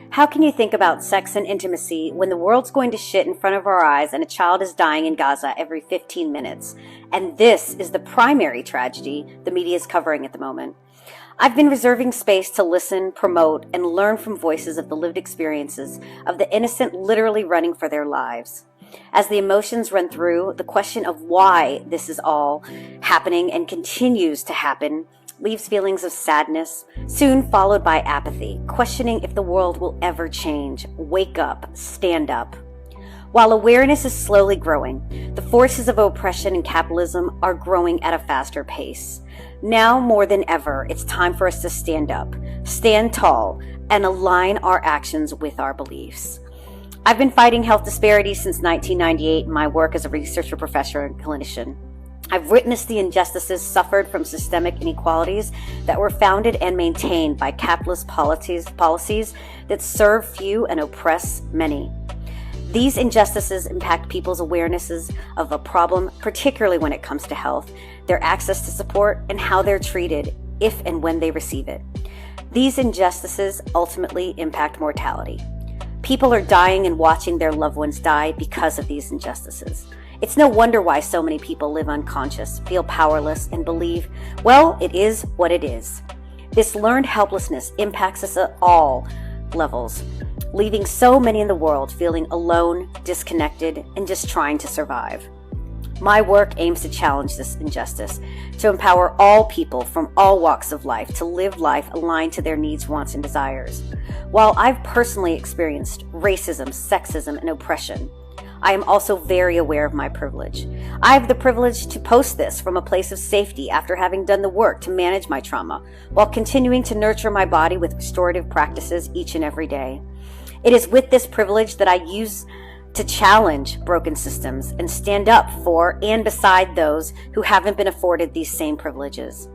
How can you think about sex and intimacy when the world's going to shit in front of our eyes and a child is dying in Gaza every 15 minutes? And this is the primary tragedy the media is covering at the moment. I've been reserving space to listen, promote, and learn from voices of the lived experiences of the innocent literally running for their lives. As the emotions run through, the question of why this is all happening and continues to happen leaves feelings of sadness, soon followed by apathy, questioning if the world will ever change. Wake up, stand up. While awareness is slowly growing, the forces of oppression and capitalism are growing at a faster pace. Now more than ever, it's time for us to stand up, stand tall, and align our actions with our beliefs. I've been fighting health disparities since 1998 in my work as a researcher, professor, and clinician. I've witnessed the injustices suffered from systemic inequalities that were founded and maintained by capitalist policies that serve few and oppress many. These injustices impact people's awarenesses of a problem, particularly when it comes to health, their access to support, and how they're treated if and when they receive it. These injustices ultimately impact mortality. People are dying and watching their loved ones die because of these injustices. It's no wonder why so many people live unconscious, feel powerless, and believe, well, it is what it is. This learned helplessness impacts us at all levels, leaving so many in the world feeling alone, disconnected, and just trying to survive. My work aims to challenge this injustice, to empower all people from all walks of life to live life aligned to their needs, wants, and desires. While I've personally experienced racism, sexism, and oppression, I am also very aware of my privilege. I have the privilege to post this from a place of safety after having done the work to manage my trauma, while continuing to nurture my body with restorative practices each and every day. It is with this privilege that I use to challenge broken systems and stand up for and beside those who haven't been afforded these same privileges.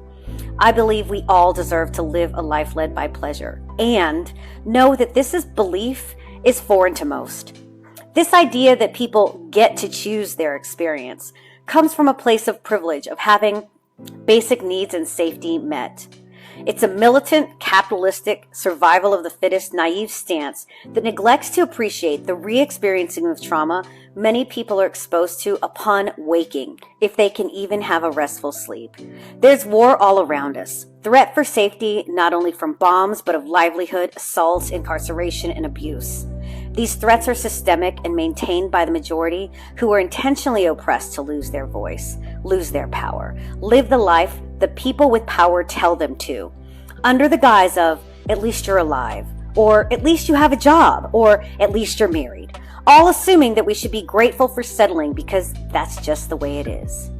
I believe we all deserve to live a life led by pleasure, and know that belief is foreign to most. This idea that people get to choose their experience comes from a place of privilege of having basic needs and safety met. It's a militant, capitalistic, survival of the fittest, naive stance that neglects to appreciate the re-experiencing of trauma many people are exposed to upon waking, if they can even have a restful sleep. There's war all around us. Threat for safety, not only from bombs, but of livelihood, assaults, incarceration, and abuse. These threats are systemic and maintained by the majority who are intentionally oppressed to lose their voice, lose their power, live the life the people with power tell them to, under the guise of, at least you're alive, or at least you have a job, or at least you're married, all assuming that we should be grateful for settling because that's just the way it is.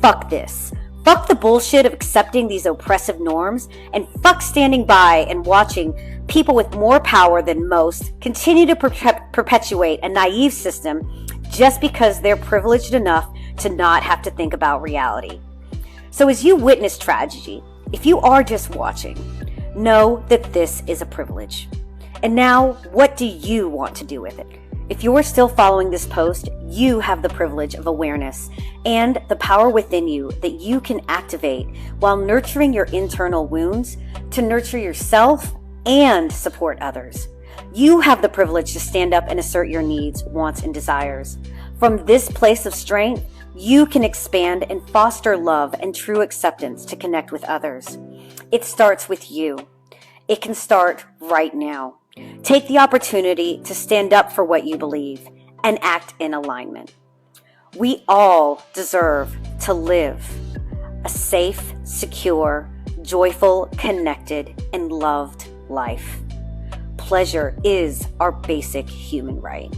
Fuck this. Fuck the bullshit of accepting these oppressive norms, and fuck standing by and watching people with more power than most continue to perpetuate a naive system just because they're privileged enough to not have to think about reality. So as you witness tragedy, if you are just watching, know that this is a privilege. And now, what do you want to do with it? If you are still following this post, you have the privilege of awareness and the power within you that you can activate while nurturing your internal wounds to nurture yourself and support others. You have the privilege to stand up and assert your needs, wants, and desires. From this place of strength, you can expand and foster love and true acceptance to connect with others. It starts with you. It can start right now. Take the opportunity to stand up for what you believe and act in alignment. We all deserve to live a safe, secure, joyful, connected, and loved life. Pleasure is our basic human right.